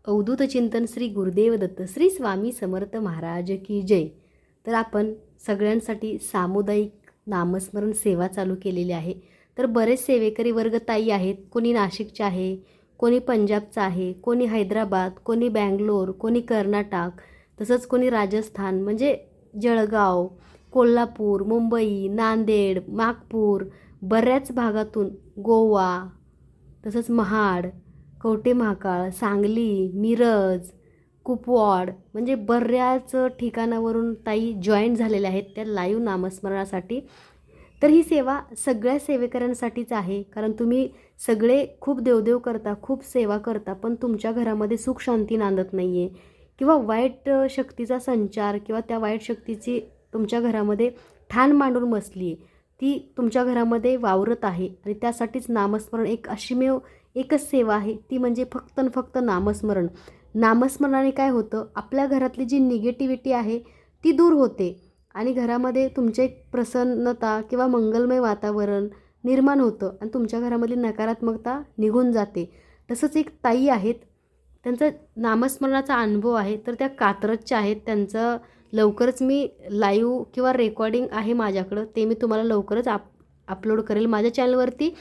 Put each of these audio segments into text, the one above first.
अवधूत चिंतन श्री गुरुदेव दत्त श्री स्वामी समर्थ महाराज की जय. तर आपण सगळ्यांसाठी सामुदायिक नामस्मरण सेवा चालू केलेली आहे. तर बरेच सेवेकरी वर्ग ताई आहेत. कोणी नाशिकचे आहे, कोणी पंजाबचा आहे, कोणी हैदराबाद, कोणी बँगलोर, कोणी कर्नाटक, तसंच कोणी राजस्थान म्हणजे जळगाव, कोल्हापूर, मुंबई, नांदेड, नागपूर, बऱ्याच भागातून गोवा, तसंच महाड, कवठे महाकाळ, सांगली, मिरज, कुपवाड म्हणजे बऱ्याच ठिकाणावरून ताई जॉईन झालेल्या आहेत त्या लाईव्ह नामस्मरणासाठी. तर ही सेवा सगळ्या सेवेकऱ्यांसाठीच आहे, कारण तुम्ही सगळे खूप देवदेव करता, खूप सेवा करता, पण तुमच्या घरामध्ये सुख शांती नांदत नाही आहे किंवा वाईट शक्तीचा संचार किंवा त्या वाईट शक्तीची तुमच्या घरामध्ये ठाण मांडून बसली आहे, ती तुमच्या घरामध्ये वावरत आहे. आणि त्यासाठीच नामस्मरण एक अशीमेव एकच सेवा आहे, ती म्हणजे फक्त आणि फक्त नामस्मरण. नामस्मरणाने काय होतं, आपल्या घरातली जी निगेटिव्हिटी आहे ती दूर होते आणि घरामध्ये तुमचे एक प्रसन्नता किंवा मंगलमय वातावरण निर्माण होतं आणि तुमच्या घरामधली नकारात्मकता निघून जाते. तसंच एक ताई आहेत, त्यांचा नामस्मरणाचा अनुभव आहे, तर त्या कात्रजच्या आहेत. त्यांचं लवकरच मी लाईव्ह किंवा रेकॉर्डिंग आहे माझ्याकडं, ते मी तुम्हाला लवकरच अपलोड करेल माझ्या चॅनलवरती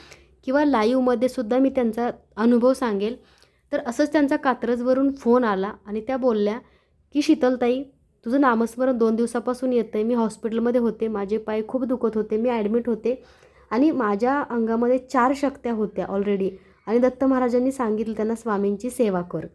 किंवा लाईव्हमध्ये सुद्धा मी त्यांचा अनुभव सांगेल. तर असंच त्यांचा कात्रजवरून फोन आला आणि त्या बोलल्या की शीतलताई, तुझं नामस्मरण 2 दिवसापासून येतं आहे. मी हॉस्पिटलमध्ये होते, माझे पाय खूप दुखत होते, मी ॲडमिट होते आणि माझ्या अंगामध्ये 4 शक्त्या होत्या ऑलरेडी आणि दत्त महाराजांनी सांगितलं त्यांना स्वामींची सेवा कर.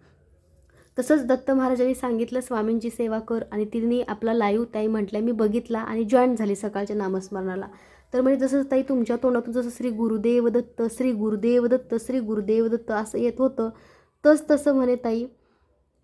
तसंच दत्त महाराजांनी सांगितलं स्वामींची सेवा कर आणि तिने आपला लाईव्ह ताई म्हटल्या मी बघितला आणि जॉईन झाली सकाळच्या नामस्मरणाला. तर म्हणजे जसं ताई तुमच्या तोंडातून जसं श्री गुरुदेव दत्त, श्री गुरुदेव दत्त, श्री गुरुदेव दत्त असं येत होतं, तसं म्हणे ताई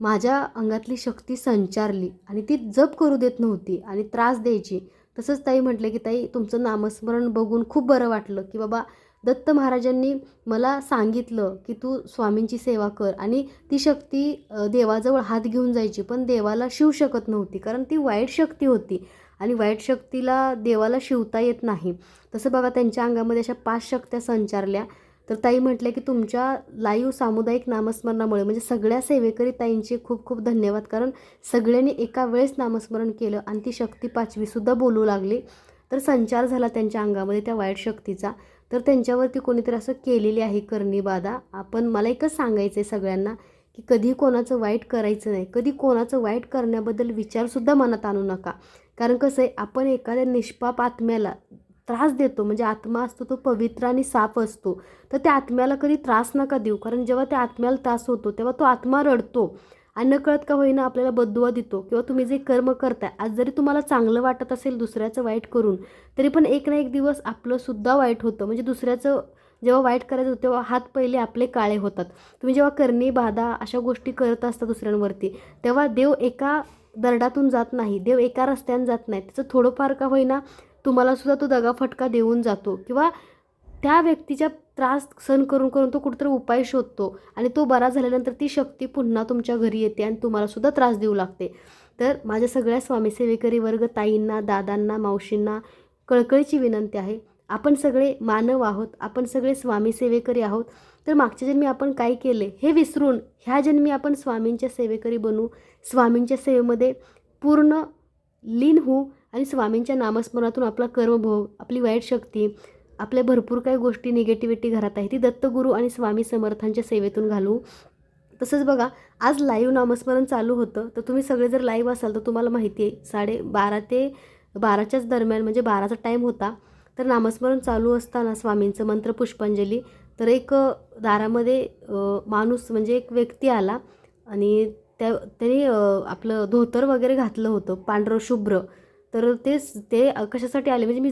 माझ्या अंगातली शक्ती संचारली आणि ती जप करू देत नव्हती आणि त्रास द्यायची. तसंच ताई म्हटलं की ताई तुमचं नामस्मरण बघून खूप बरं वाटलं की बाबा दत्त महाराजांनी मला सांगितलं की तू स्वामींची सेवा कर आणि ती शक्ती देवाजवळ हात घेऊन जायची, पण देवाला शिवू शकत नव्हती कारण ती वाईट शक्ती होती आणि वाईट शक्तीला देवाला शिवता येत नाही. तसं बघा त्यांच्या अंगामध्ये अशा 5 शक्त्या संचारल्या. तर ताई म्हटल्या की तुमच्या लाईव्ह सामुदायिक नामस्मरणामुळे म्हणजे सगळ्या सेवेकरी ताईंचे खूप खूप धन्यवाद, कारण सगळ्यांनी एका वेळेस नामस्मरण केलं आणि ती शक्ती 5वी बोलू लागली. तर संचार झाला त्यांच्या अंगामध्ये त्या वाईट शक्तीचा. तर त्यांच्यावरती कोणीतरी असं केलेली आहे करणी बाधा. आपण मला एकच सांगायचं आहे सगळ्यांना की कधी कोणाचं वाईट करायचं नाही, कधी कोणाचं वाईट करण्याबद्दल विचारसुद्धा मनात आणू नका. कारण कसं आहे, आपण एखाद्या निष्पाप आत्म्याला त्रास देतो, म्हणजे आत्मा असतो तो पवित्र आणि साफ असतो, तर त्या आत्म्याला कधी त्रास नका देऊ. कारण जेव्हा त्या आत्म्याला त्रास होतो तेव्हा तो आत्मा रडतो आणि नकळत का होईना आपल्याला बददुआ देतो. किंवा तुम्ही जे कर्म करताय, आज जरी तुम्हाला चांगलं वाटत असेल दुसऱ्याचं वाईट करून, तरी पण एक ना एक दिवस आपलंसुद्धा वाईट होतं. म्हणजे दुसऱ्याचं जेव्हा वाईट करायचं होतं तेव्हा हात पहिले आपले काळे होतात. तुम्ही जेव्हा करणी बाधा अशा गोष्टी करत असता दुसऱ्यांवरती, तेव्हा देव एका दरडातून जात नाही, देव एका रस्त्याने जात नाही, त्याचं थोडंफार का होईना तुम्हालासुद्धा तो दगाफटका देऊन जातो किंवा त्या व्यक्तीच्या त्रास सहन करून करून तो कुठेतरी उपाय शोधतो आणि तो बरा झाल्यानंतर ती शक्ती पुन्हा तुमच्या घरी येते आणि तुम्हालासुद्धा त्रास देऊ लागते. तर माझ्या सगळ्या स्वामीसेवेकरी वर्ग ताईंना, दादांना, मावशींना कळकळीची विनंती आहे, आपण सगळे मानव आहोत, आपण सगळे स्वामीसेवेकरी आहोत. तर मागच्या जन्मी आपण काय केले हे विसरून ह्या जन्मी आपण स्वामींच्या सेवेकरी बनू, स्वामींच्या सेवेमध्ये पूर्ण लीन होऊ आणि स्वामींच्या नामस्मरणातून आपला कर्मभोग, आपली वाईट शक्ती, आपल्या भरपूर काही गोष्टी निगेटिव्हिटी घरात आहे ती दत्तगुरू आणि स्वामी समर्थांच्या सेवेतून घालवू. तसंच बघा आज लाईव्ह नामस्मरण चालू होतं, तर तुम्ही सगळे जर लाईव्ह असाल तर तुम्हाला माहिती आहे 12:30 ते 12च्याच दरम्यान म्हणजे 12चा टाईम होता. तर नामस्मरण चालू असताना स्वामींचं मंत्र पुष्पांजली, तर एक दारामध्ये माणूस म्हणजे एक व्यक्ती आला आणि त्याने आपलं धोतर वगैरे घातलं होतं पांढरं शुभ्र. तर ते कशासाठी आले, म्हणजे मी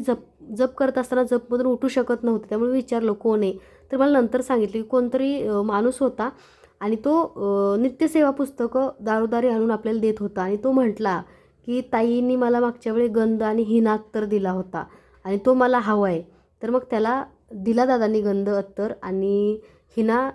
जप करत असताना जपमधून उठू शकत नव्हते, त्यामुळे विचारलं कोण आहे. तर मला नंतर सांगितलं की कोणतरी माणूस होता आणि तो नित्यसेवा पुस्तकं दारोदारी आणून आपल्याला देत होता आणि तो म्हटला की ताईंनी मला मागच्या वेळी गंध आणि हिना अत्तर दिला होता आणि तो मला हवा आहे. तर मग त्याला दिला दादांनी गंध अत्तर आणि हिना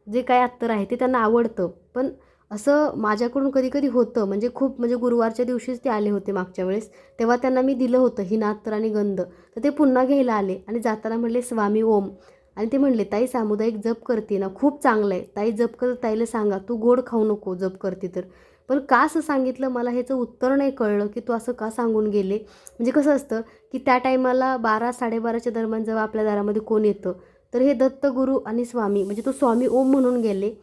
जे काय अत्तर आहे ते त्यांना आवडतं. पण असं माझ्याकडून कधी कधी होतं, म्हणजे खूप म्हणजे गुरुवारच्या दिवशीच ते आले होते मागच्या वेळेस, तेव्हा त्यांना मी दिलं होतं हिना अत्तर आणि गंध. तर ते पुन्हा घ्यायला आले आणि जाताना म्हटले स्वामी ओम. आणि ते म्हणले, ताई सामुदायिक जप करते ना, खूप चांगलं आहे ताई, जप कर, ताईला सांगा तू गोड खाऊ नको जप करते तर. पण का असं सांगितलं मला ह्याचं उत्तर नाही कळलं, की तू असं का सांगून गेले. म्हणजे कसं असतं की त्या टायमाला 12-12:30च्या दरम्यान जेव्हा आपल्या दारामध्ये कोण येतं, तर हे दत्तगुरू आणि स्वामी, म्हणजे तो स्वामी ओम म्हणून गेले.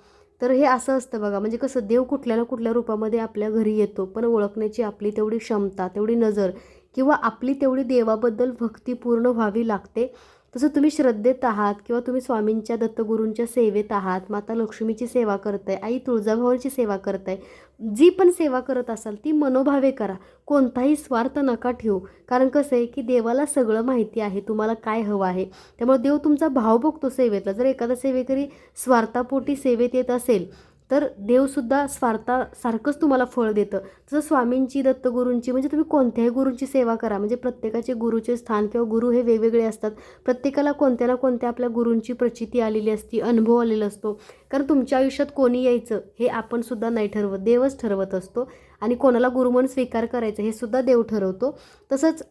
तर हे असं असतं बघा, म्हणजे कसं देव कुठल्या ना कुठल्या रूपामध्ये आपल्या घरी येतो, पण ओळखण्याची आपली तेवढी क्षमता, तेवढी नजर किंवा आपली तेवढी देवाबद्दल भक्ती पूर्ण व्हावी लागते. तसं तुम्ही श्रद्धेत आहात किंवा तुम्ही स्वामींच्या दत्तगुरूंच्या सेवेत आहात, माता लक्ष्मीची सेवा करताय, आई तुळजाभवानीची सेवा करताय, जी पण सेवा करत असाल ती मनोभावे करा, कोणताही स्वार्थ नका ठेवू. कारण कसं आहे की देवाला सगळं माहिती आहे तुम्हाला काय हवं आहे. त्यामुळे देव तुमचा भाव बघतो सेवेतला. जर एखादा सेवेकरी स्वार्थापोटी सेवेत येत असेल तर देवसुद्धा स्वार्थासारखंच तुम्हाला फळ देतं. जसं स्वामींची दत्तगुरूंची, म्हणजे तुम्ही कोणत्याही गुरूंची सेवा करा, म्हणजे प्रत्येकाचे गुरुचे स्थान किंवा गुरु हे वेगवेगळे असतात. प्रत्येकाला कोणत्या ना कोणत्या आपल्या गुरूंची प्रचिती आलेली असते, अनुभव आलेला असतो. कारण तुमच्या आयुष्यात कोणी यायचं हे आपण सुद्धा नाही ठरवत, देवच ठरवत असतो. आणि कोणाला गुरु म्हणून स्वीकार करायचं हे सुद्धा देव ठरवतो. तसंच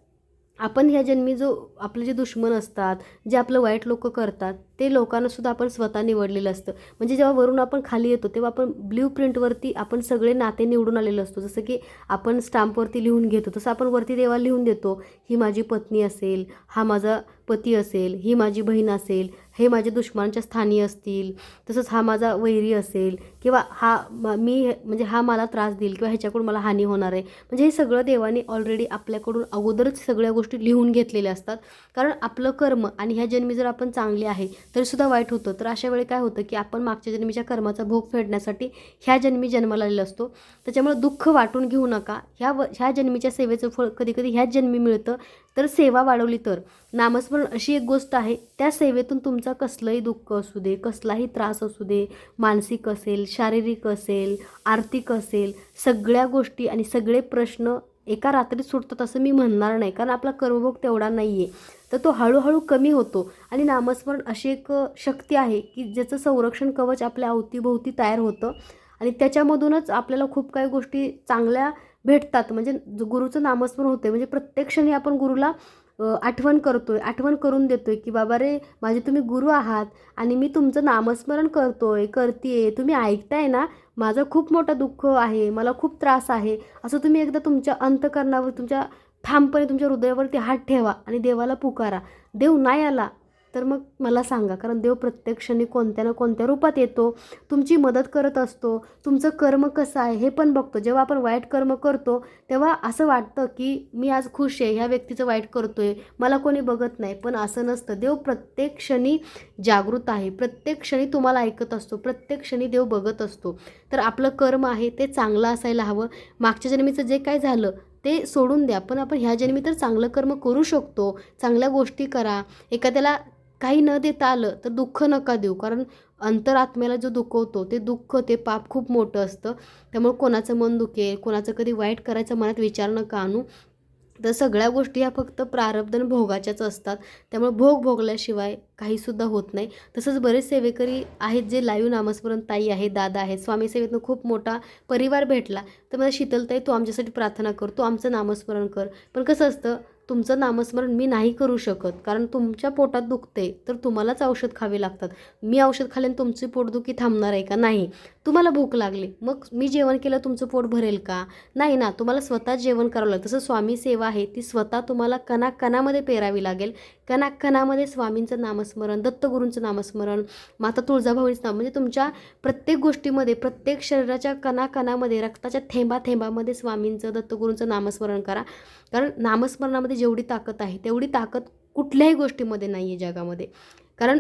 आपण ह्या जन्मी जो आपले जे दुश्मन असतात, जे आपलं वाईट लोक करतात, ते लोकांनासुद्धा आपण स्वतः निवडलेलं असतं. म्हणजे जेव्हा वरून आपण खाली येतो तेव्हा आपण ब्ल्यू प्रिंटवरती आपण सगळे नाते निवडून आलेलो असतो. जसं की आपण स्टॅम्पवरती लिहून घेतो, तसं आपण वरती देवाला लिहून देतो, ही माझी पत्नी असेल, हा माझा पती असेल, ही माझी बहीण असेल, हे माझे दुश्मनांच्या स्थानी असतील, तसंच हा माझा वैरी असेल, किंवा म्हणजे हा मला त्रास देईल किंवा ह्याच्याकडून मला हानी होणार आहे. म्हणजे हे सगळं देवाने ऑलरेडी आपल्याकडून अगोदरच सगळ्या गोष्टी लिहून घेतलेल्या असतात. कारण आपलं कर्म आणि ह्या जन्मी जर आपण चांगले आहे तरीसुद्धा वाईट होतं. तर अशा वेळी काय होतं की आपण मागच्या जन्मीच्या कर्माचा भोग फेडण्यासाठी ह्या जन्मी जन्माला आलेलो असतो. त्याच्यामुळे दुःख वाटून घेऊ नका. ह्या जन्मीच्या सेवेचं फळ कधी कधी ह्याच जन्मी मिळतं. तर सेवा वाढवली तर नामस्मरण अशी एक गोष्ट आहे, त्या सेवेतून तुमचा कसलंही दुःख असू दे, कसलाही त्रास असू दे, मानसिक असेल, शारीरिक असेल, आर्थिक असेल, सगळ्या गोष्टी आणि सगळे प्रश्न एका रात्रीत सुटतात असं मी म्हणणार नाही. कारण आपला कर्मभोग तेवढा नाही आहे, तर तो हळूहळू कमी होतो. आणि नामस्मरण अशी एक शक्ती आहे की ज्याचं संरक्षण कवच आपल्या अवतीभोवती तयार होतं आणि त्याच्यामधूनच आपल्याला खूप काही गोष्टी चांगल्या भेटतात. म्हणजे गुरुचं नामस्मरण होते म्हणजे प्रत्येक क्षणी आपण गुरुला आठवण करतोय, आठवण करून देतोय की बाबा रे माझे तुम्ही गुरु आहात आणि मी तुमचं नामस्मरण करतीये, तुम्ही ऐकताय ना, माझं खूप मोठं दुःख आहे, मला खूप त्रास आहे. असं तुम्ही एकदा तुमच्या अंतःकरणावर, तुमच्या ठामपणे तुमच्या हृदयावरती हात ठेवा आणि देवाला पुकारा. देव नाही आला तर मग मला सांगा, कारण देव प्रत्येक क्षणी कोणत्या ना कोणत्या रूपात येतो, तुमची मदत करत असतो. तुमचं कर्म कसं आहे हे पण बघतो. जेव्हा आपण वाईट कर्म करतो तेव्हा असं वाटतं की मी आज खुश आहे, ह्या व्यक्तीचं वाईट करतोय, मला कोणी बघत नाही. पण असं नसतं. देव प्रत्येक क्षणी जागृत आहे, प्रत्येक क्षणी तुम्हाला ऐकत असतो, प्रत्येक क्षणी देव बघत असतो. तर आपलं कर्म आहे ते चांगलं असायला हवं. मागच्या जन्मीचं जे काय झालं ते सोडून द्या, पण आपण ह्या जन्मी तर चांगलं कर्म करू शकतो. चांगल्या गोष्टी करा. एखाद्याला काही न देता आलं तर दुःख नका देऊ, कारण अंतरात्म्याला जो दुखवतो ते दुःख, ते पाप खूप मोठं असतं. त्यामुळे कोणाचं मन दुखेल, कोणाचं कधी वाईट करायचं मनात विचार नका आणू. तर सगळ्या गोष्टी ह्या फक्त प्रारब्ध आणि भोगाच्याच असतात. त्यामुळे भोग भोगल्याशिवाय काहीसुद्धा होत नाही. तसंच बरेच सेवेकरी आहेत जे लाईव्ह नामस्मरण, ताई आहेत, दादा आहेत, स्वामी सेवेतनं खूप मोठा परिवार भेटला. तर मला शीतलताई तू आमच्यासाठी प्रार्थना कर, तू आमचं नामस्मरण कर. पण कसं असतं, तुमचं नामस्मरण मी नाही करू शकत, कारण तुमच्या पोटात दुखते तर तुम्हालाच औषध खावे लागतात. मी औषध खाल्ल्याने तुमची पोटदुखी थांबणार आहे का? नाही. तुम्हाला भूक लागली मग मी जेवण केलं तुमचं पोट भरेल का? नाही ना. तुम्हाला स्वतः जेवण करावं लागतं. तसं स्वामी सेवा आहे ती स्वतः तुम्हाला कणाकणामध्ये पेरावी लागेल. कणाकणामध्ये स्वामींचं नामस्मरण, दत्तगुरूंचं नामस्मरण, माता तुळजाभवानीचं नाम, म्हणजे तुमच्या प्रत्येक गोष्टीमध्ये, प्रत्येक शरीराच्या कणाकणामध्ये, रक्ताच्या थेंबाथेंबामध्ये स्वामींचं, दत्तगुरूंचं नामस्मरण करा. कारण नामस्मरणामध्ये जेवढी ताकद आहे तेवढी ताकद कुठल्याही गोष्टीमध्ये नाही आहे जगामध्ये. कारण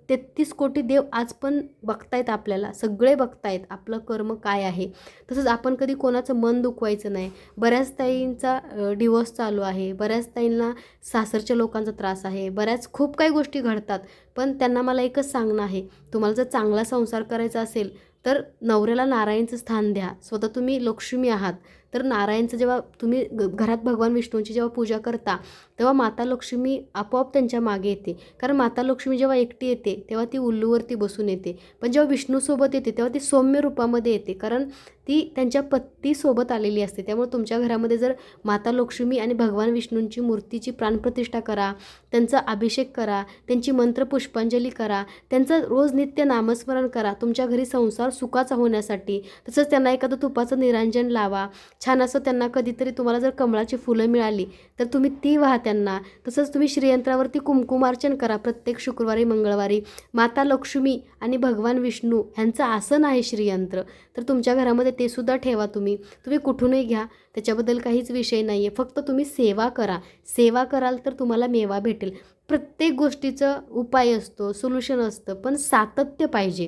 33 कोटी देव आज पण बघतायत आपल्याला, सगळे बघतायत आपलं कर्म काय आहे. तसंच आपण कधी कोणाचं मन दुखवायचं नाही. बऱ्याच ताईंचा डिवोर्स चालू आहे, बऱ्याच ताईंना सासरच्या लोकांचा त्रास आहे, खूप काही गोष्टी घडतात. पण त्यांना मला एकच सांगणं आहे, तुम्हाला जर चांगला संसार करायचा असेल तर नवऱ्याला नारायणचं स्थान द्या. स्वतः तुम्ही लक्ष्मी आहात, तर नारायणचं जेव्हा तुम्ही घरात भगवान विष्णूंची जेव्हा पूजा करता तेव्हा माता लक्ष्मी आपोआप त्यांच्या मागे येते. कारण माता लक्ष्मी जेव्हा एकटी येते तेव्हा ती उल्लूवरती बसून येते, पण जेव्हा विष्णूसोबत येते तेव्हा ती सौम्य रूपामध्ये येते, कारण ती त्यांच्या पत्तीसोबत आलेली असते. त्यामुळे तुमच्या घरामध्ये जर माता लक्ष्मी आणि भगवान विष्णूंची मूर्तीची प्राणप्रतिष्ठा करा, त्यांचा अभिषेक करा, त्यांची मंत्र पुष्पांजली करा, त्यांचं रोज नित्य नामस्मरण करा तुमच्या घरी संसार सुखाचा होण्यासाठी. तसंच त्यांना एखादं तुपाचं निरांजन लावा, छान असं त्यांना कधीतरी तुम्हाला जर कमळाची फुलं मिळाली तर तुम्ही ती वाहा त्यांना. तसंच तुम्ही श्रीयंत्रावरती कुंकुमार्चन करा प्रत्येक शुक्रवारी मंगळवारी. माता लक्ष्मी आणि भगवान विष्णू ह्यांचं आसन आहे श्रीयंत्र, तर तुमच्या घरामध्ये ते सुद्धा ठेवा. तुम्ही कुठूनही घ्या, त्याच्याबद्दल काहीच विषय नाही आहे. फक्त तुम्ही सेवा करा. सेवा कराल तर तुम्हाला मेवा भेटेल. प्रत्येक गोष्टीचं उपाय असतो, सोल्युशन असतं, पण सातत्य पाहिजे.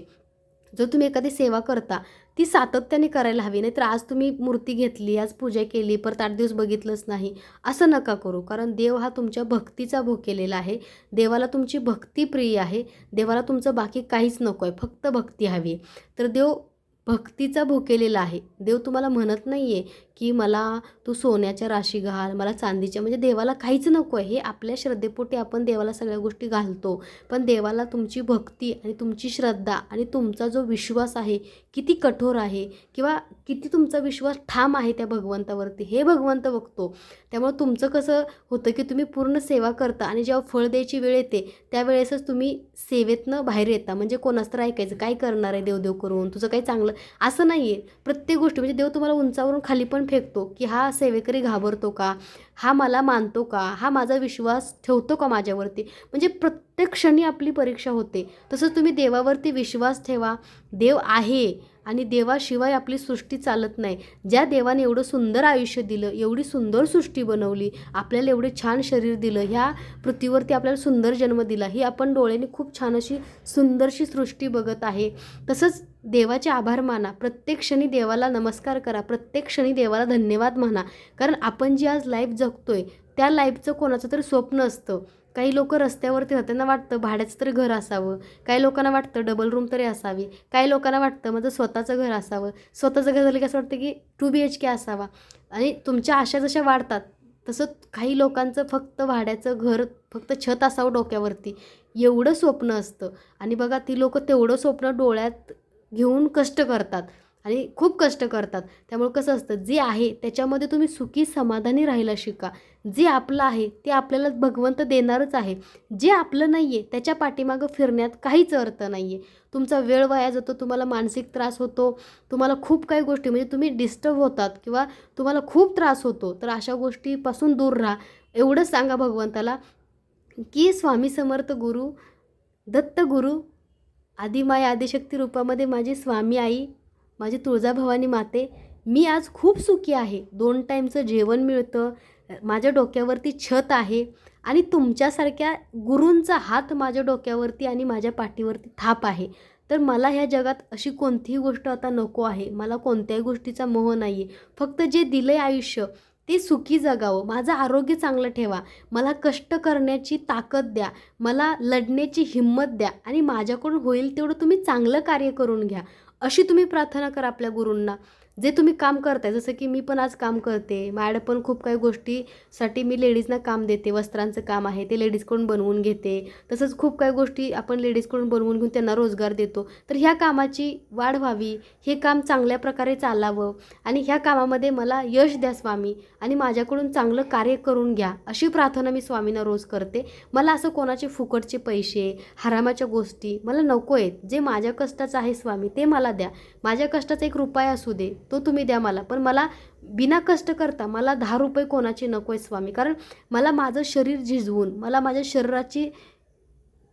जर तुम्ही एखादी सेवा करता ती सातत्याने करायला हवी. नाही तर आज तुम्ही मूर्ती घेतली, आज पूजा केली, परत 8 दिवस बघितलंच नाही, असं नका करू. कारण देव हा तुमच्या भक्तीचा भोग केलेला आहे. देवाला तुमची भक्ती प्रिय आहे. देवाला तुमचं बाकी काहीच नको आहे, फक्त भक्ती हवी आहे. तर देव भक्तीचा भोकेलेला आहे. देव तुम्हाला म्हणत नाही आहे की मला तू सोन्याच्या राशी घाल, मला चांदीच्या, म्हणजे देवाला काहीच नको आहे. हे आपल्या श्रद्धेपोटी आपण देवाला सगळ्या गोष्टी घालतो, पण देवाला तुमची भक्ती आणि तुमची श्रद्धा आणि तुमचा जो विश्वास आहे किती कठोर आहे किंवा किती तुमचा विश्वास ठाम आहे त्या भगवंतावरती, हे भगवंत बघतो. त्यामुळे तुमचं कसं होतं की तुम्ही पूर्ण सेवा करता आणि जेव्हा फळ द्यायची वेळ येते त्यावेळेसच तुम्ही सेवेतनं बाहेर येता. म्हणजे कोणाच तर ऐकायचं, काय करणार आहे देव करून, तुझं काही चांगलं, असं नाही आहे. प्रत्येक गोष्टी म्हणजे देव तुम्हाला उंचावरून खाली पण फेकतो की हा सेवेकरी घाबरतो का, हा मला मानतो का, हा माझा विश्वास ठेवतो का माझ्यावरती. म्हणजे प्रत्येक क्षणी आपली परीक्षा होते. तसंच तुम्ही देवावरती विश्वास ठेवा. देव आहे आणि देवाशिवाय आपली सृष्टी चालत नाही. ज्या देवाने एवढं सुंदर आयुष्य दिलं, एवढी सुंदर सृष्टी बनवली, आपल्याला एवढे छान शरीर दिलं, ह्या पृथ्वीवरती आपल्याला सुंदर जन्म दिला, ही आपण डोळ्याने खूप छान अशी सुंदरशी सृष्टी बघत आहे. तसंच देवाचे आभार माना. प्रत्येक क्षणी देवाला नमस्कार करा. प्रत्येक क्षणी देवाला धन्यवाद म्हणा. कारण आपण जी आज लाईफ जगतोय त्या लाईफचं कोणाचं तरी स्वप्न असतं. काही लोक रस्त्यावरती राहतात, त्यांना वाटतं भाड्याचं तरी घर असावं, काही लोकांना वाटतं डबल रूम तरी असावी, काही लोकांना वाटतं माझं स्वतःचं घर असावं. स्वतःचं घर झालं की असं वाटतं की 2 BHK असावा. आणि तुमच्या आशा जशा वाढतात तसं काही लोकांचं फक्त भाड्याचं घर, फक्त छत असावं डोक्यावरती, एवढं स्वप्न असतं. आणि बघा ती लोक तेवढं स्वप्न डोळ्यात घेऊन कष्ट करतात आणि खूप कष्ट करतात. त्यामुळे कसं असतं, जे आहे त्याच्यामध्ये तुम्ही सुखी समाधानी राहायला शिका. जे आपलं आहे ते आपल्याला भगवंत देणारच आहे. जे आपलं नाही आहे त्याच्या पाठीमागं फिरण्यात काहीच अर्थ नाही आहे. तुमचा वेळ वाया जातो, तुम्हाला मानसिक त्रास होतो, तुम्हाला खूप काही गोष्टी म्हणजे तुम्ही डिस्टर्ब होतात किंवा तुम्हाला खूप त्रास होतो. तर अशा गोष्टीपासून दूर राहा. एवढंच सांगा भगवंताला की स्वामी समर्थ गुरु, दत्त गुरु, आदिमाया आदिशक्ती रूपामध्ये माझी स्वामी आई, माझी तुळजाभवानी माते, मी आज खूप सुखी आहे. 2 टाईमचं जेवण मिळतं, माझ्या डोक्यावरती छत आहे आणि तुमच्यासारख्या गुरूंचा हात माझ्या डोक्यावरती आणि माझ्या पाठीवरती थाप आहे. तर मला ह्या जगात अशी कोणतीही गोष्ट आता नको आहे. मला कोणत्याही गोष्टीचा मोह नाही आहे. फक्त जे दिलं आहे आयुष्य ते सुखी जगावं. माझं आरोग्य चांगलं ठेवा. मला कष्ट करण्याची ताकद द्या. मला लढण्याची हिंमत द्या आणि माझ्याकडून होईल तेवढं तुम्ही चांगलं कार्य करून घ्या. अशी तुम्ही प्रार्थना करा आपल्या गुरूंना. जे तुम्ही काम करताय, जसं की मी पण आज काम करते, माझ्याकडे पण खूप काही गोष्टीसाठी मी लेडीजना काम देते. वस्त्रांचं काम आहे ते लेडीजकडून बनवून घेते. तसंच खूप काही गोष्टी आपण लेडीजकडून बनवून घेऊन त्यांना रोजगार देतो. तर ह्या कामाची वाढ व्हावी, हे काम चांगल्या प्रकारे चालावं आणि ह्या कामामध्ये मला यश द्या स्वामी आणि माझ्याकडून चांगलं कार्य करून घ्या, अशी प्रार्थना मी स्वामींना रोज करते. मला असं कोणाचे फुकटचे पैसे, हरामाच्या गोष्टी मला नको आहेत. जे माझ्या कष्टाचं आहे स्वामी ते मला द्या. माझ्या कष्टाचा 1 रुपया असू दे तो तुम्ही द्या मला, पण मला बिना कष्ट करता मला 10 रुपये कोणाचे नको आहे स्वामी. कारण मला माझं शरीर झिजवून, मला माझ्या शरीराची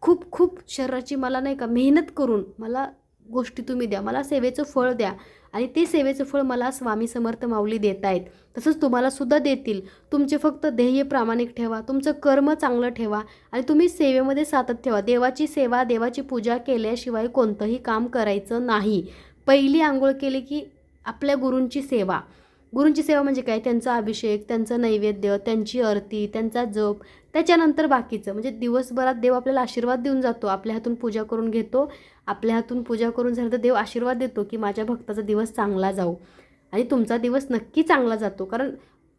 खूप शरीराची मला नाही का मेहनत करून मला गोष्टी तुम्ही द्या. मला सेवेचं फळ द्या आणि ते सेवेचं फळ मला स्वामी समर्थ माऊली देत आहेत. तसंच तुम्हाला सुद्धा देतील. तुमचे फक्त ध्येय प्रामाणिक ठेवा, तुमचं कर्म चांगलं ठेवा आणि तुम्ही सेवेमध्ये सातत्य ठेवा. देवाची सेवा, देवाची पूजा केल्याशिवाय कोणतंही काम करायचं नाही. पहिली आंघोळ केली की आपल्या गुरूंची सेवा. गुरूंची सेवा म्हणजे काय, त्यांचा अभिषेक, त्यांचं नैवेद्य, त्यांची आरती, त्यांचा जप, त्याच्यानंतर बाकीचं म्हणजे दिवसभरात देव आपल्याला आशीर्वाद देऊन जातो. आपल्या हातून पूजा करून घेतो. आपल्या हातून पूजा करून झालं तर देव आशीर्वाद देतो की माझ्या भक्ताचा दिवस चांगला जाऊ. आणि तुमचा दिवस नक्की चांगला जातो. कारण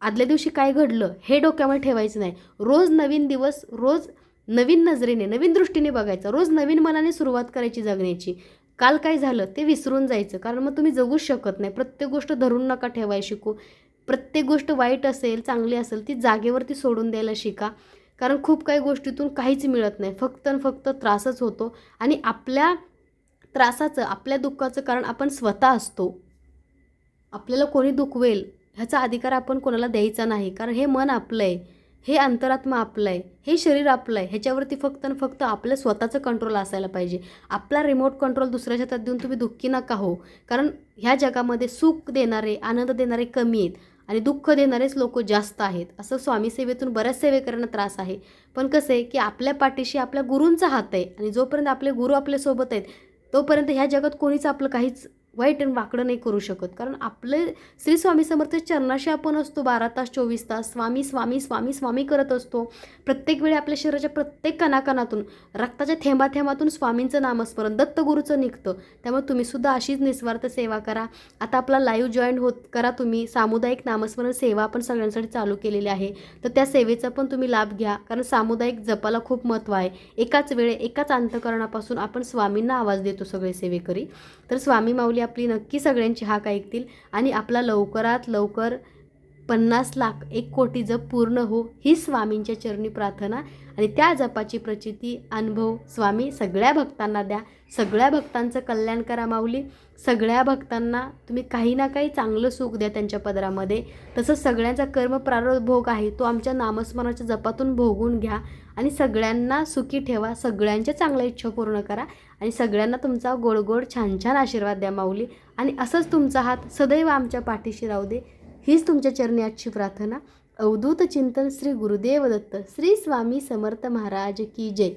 आदल्या दिवशी काय घडलं हे डोक्यामध्ये ठेवायचं नाही. रोज नवीन दिवस, रोज नवीन नजरेने, नवीन दृष्टीने बघायचं, रोज नवीन मनाने सुरुवात करायची जगण्याची. काल काय झालं ते विसरून जायचं, कारण मग तुम्ही जगूच शकत नाही. प्रत्येक गोष्ट धरून नका ठेवायला शिकू. प्रत्येक गोष्ट वाईट असेल, चांगली असेल, ती जागेवरती सोडून द्यायला शिका. कारण खूप काही गोष्टीतून काहीच मिळत नाही, फक्त आणि फक्त त्रासच होतो. आणि आपल्या त्रासाचं, आपल्या दुःखाचं कारण आपण स्वतः असतो. आपल्याला कोणी दुखवेल ह्याचा अधिकार आपण कोणाला द्यायचा नाही. कारण हे मन आपलं आहे, हे अंतरात्मा आपलं आहे, हे शरीर आपलं आहे. ह्याच्यावरती फक्त आणि फक्त आपलं स्वतःचं कंट्रोल असायला पाहिजे. आपला रिमोट कंट्रोल दुसऱ्याच्या हातात देऊन तुम्ही दुःखी नका हो. कारण ह्या जगामध्ये सुख देणारे, आनंद देणारे कमी आहेत आणि दुःख देणारेच लोक जास्त आहेत. असं स्वामी सेवेतून बऱ्याच सेवेकरांना त्रास आहे. पण कसं आहे की आपल्या पाठीशी आपल्या गुरूंचा हात आहे आणि जोपर्यंत आपले गुरु आपल्यासोबत आहेत तोपर्यंत ह्या जगात कोणीच आपलं काहीच वाईट आणि वाकडं नाही करू शकत. कारण आपले श्री स्वामी समर्थ चरणाशी आपण असतो 12 तास 24 तास स्वामी स्वामी स्वामी स्वामी करत असतो. प्रत्येक वेळी आपल्या शरीराच्या प्रत्येक कणाकणातून, रक्ताच्या थेंबाथेंबातून स्वामींचं नामस्मरण, दत्तगुरूचं निघतं. त्यामुळे तुम्हीसुद्धा अशीच निस्वार्थ सेवा करा. आता आपला लाईव्ह जॉईन करा तुम्ही. सामुदायिक नामस्मरण सेवा आपण सगळ्यांसाठी चालू केलेली आहे, तर त्या सेवेचा पण तुम्ही लाभ घ्या. कारण सामुदायिक जपाला खूप महत्त्व आहे. एकाच वेळे, एकाच अंतःकरणापासून आपण स्वामींना आवाज देतो सगळे सेवेकरी. तर स्वामी माऊली आपली नक्की सगळ्यांची हाक ऐकतील आणि आपला लवकरात लवकर 50 लाख 1 कोटी जप पूर्ण हो, ही स्वामींच्या चरणी प्रार्थना. आणि त्या जपाची प्रचिती, अनुभव स्वामी सगळ्या भक्तांना द्या. सगळ्या भक्तांचं कल्याण करा माऊली. सगळ्या भक्तांना तुम्ही काही ना काही चांगलं सुख द्या त्यांच्या पदरामध्ये. तसंच सगळ्यांचा कर्म प्रारब्ध भोग आहे तो आमच्या नामस्मरणाच्या जपातून भोगून घ्या आणि सगळ्यांना सुखी ठेवा. सगळ्यांच्या चांगल्या इच्छा पूर्ण करा आणि सगळ्यांना तुमचा गोड गोड छान छान आशीर्वाद द्या माऊली. आणि असंच तुमचा हात सदैव आमच्या पाठीशी राहू दे, हीच तुमच्या चरणी आजची प्रार्थना. अवधूत चिंतन श्री गुरुदेव दत्त श्री स्वामी समर्थ महाराज की जय.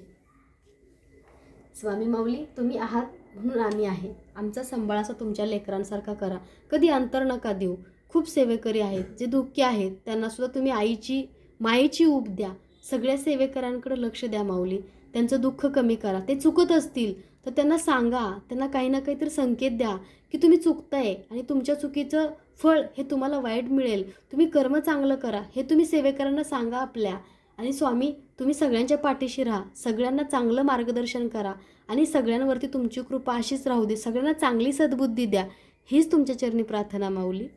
स्वामी माऊली तुम्ही आहात म्हणून आम्ही आहे. आमचा सांभाळासा तुमच्या लेकरांसारखा करा. कधी अंतर नका देऊ. खूप सेवेकरी आहेत जे दुःखी आहेत, त्यांनासुद्धा तुम्ही आईची मायेची ऊब द्या. सगळ्या सेवेकरांकडे लक्ष द्या माऊली. त्यांचं दुःख कमी करा. ते चुकत असतील तर त्यांना सांगा, त्यांना काही ना काहीतरी संकेत द्या की तुम्ही चुकताय आणि तुमच्या चुकीचं फळ हे तुम्हाला वाईट मिळेल. तुम्ही कर्म चांगलं करा हे तुम्ही सेवेकरांना सांगा आपल्या. आणि स्वामी तुम्ही सगळ्यांच्या पाठीशी राहा. सगळ्यांना चांगलं मार्गदर्शन करा आणि सगळ्यांवरती तुमची कृपा अशीच राहू दे. सगळ्यांना चांगली सद्बुद्धी द्या. हीच तुमच्या चरणी प्रार्थना माऊली.